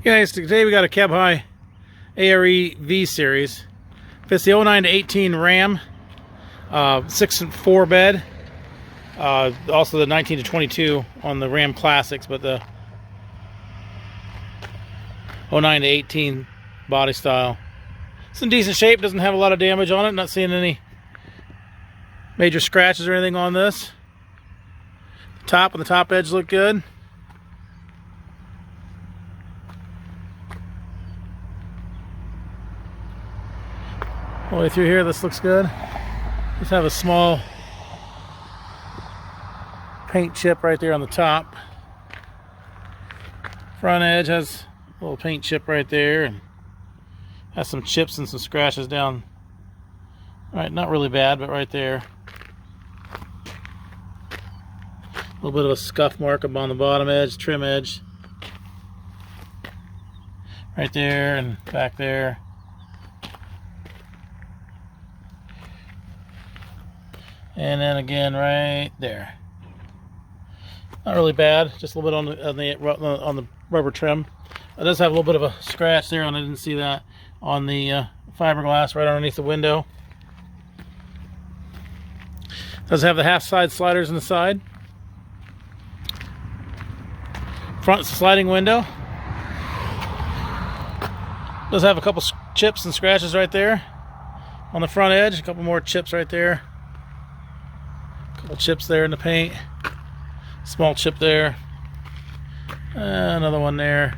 Guys, today we got a cab high ARE V series. Fits the 09 to 18 Ram, 6-4 bed. Also the 19 to 22 on the Ram Classics, but the 09 to 18 body style. It's in decent shape, doesn't have a lot of damage on it. Not seeing any major scratches or anything on this. The top and the top edge look good. All the way through here, this looks good. Just have a small paint chip right there on the top. Front edge has a little paint chip right there, and has some chips and some scratches down. Right, not really bad, but right there. A little bit of a scuff mark up on the bottom edge, trim edge. Right there and back there. And then again right there. Not really bad, just a little bit on the rubber trim. It does have a little bit of a scratch there, and I didn't see that on the fiberglass right underneath the window. Does have the half side sliders on the side. Front sliding window. Does have a couple chips and scratches right there on the front edge. A couple more chips right there. Couple chips there in the paint. Small chip there. Another one there.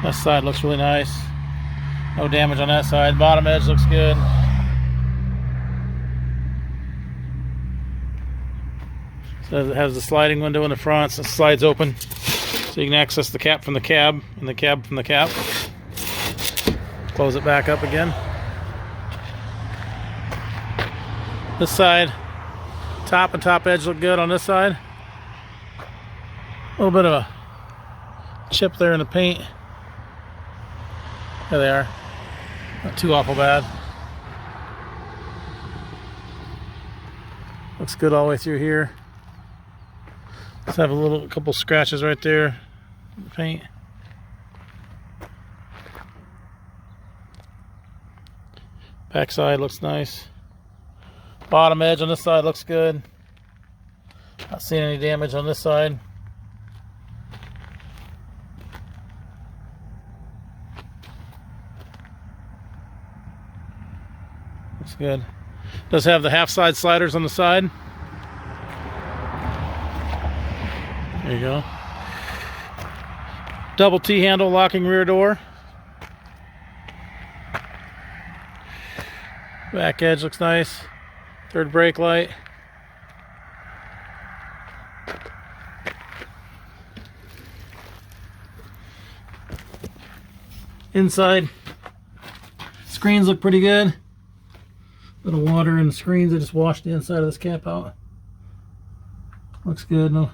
That side looks really nice. No damage on that side. Bottom edge looks good. So it has the sliding window in the front, so it slides open. So you can access the cap from the cab and the cab from the cap. Close it back up again. This side, top and top edge look good on this side. A little bit of a chip there in the paint. There they are. Not too awful bad. Looks good all the way through here. Let's have a couple scratches right there in the paint. Back side looks nice. Bottom edge on this side looks good. Not seeing any damage on this side. Looks good. Does have the half side sliders on the side. There you go. Double T-handle locking rear door. Back edge looks nice. Third brake light. Inside screens look pretty good. Little water in the screens. I just washed the inside of this cap out. Looks good. No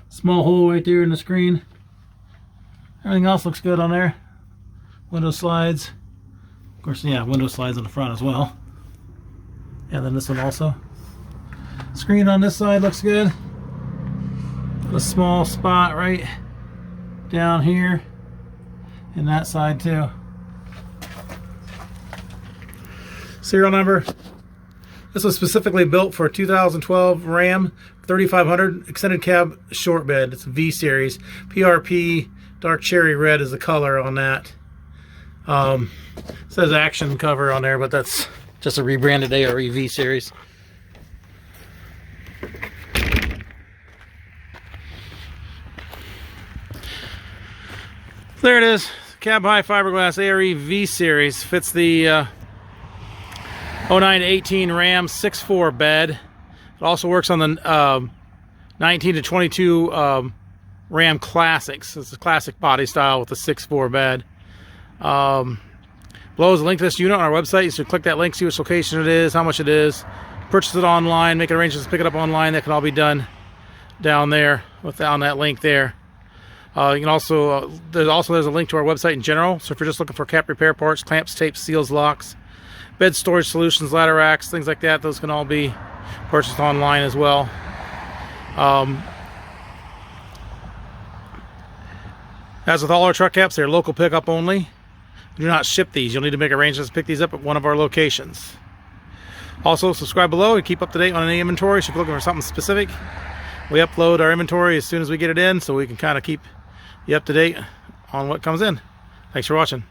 small hole right there in the screen. Everything else looks good on there. Window slides. Of course, yeah, window slides on the front as well. And then this one also. Screen on this side looks good. Got a small spot right down here. And that side too. Serial number. This was specifically built for a 2012 Ram 3500 extended cab short bed. It's a V series. PRP dark cherry red is the color on that. Says action cover on there, but that's just a rebranded ARE V series. There it is. Cab high fiberglass ARE V series. Fits the 09 to 18 Ram 6-4 bed. It also works on the 19 to 22 Ram Classics. It's a classic body style with a 6-4 bed. Below is a link to this unit on our website. You should click that link, see which location it is, how much it is, purchase it online, make arrangements to pick it up online. That can all be done down there on that link there. You can also there's a link to our website in general. So if you're just looking for cap repair parts, clamps, tapes, seals, locks, bed storage solutions, ladder racks, things like that, those can all be Purchased online as well. As with all our truck caps, they're local pickup only. We do not ship these. You'll need to make arrangements to pick these up at one of our locations. Also, subscribe below and keep up to date on any inventory. So if you're looking for something specific, we upload our inventory as soon as we get it in, so we can kind of keep you up to date on what comes in. Thanks for watching.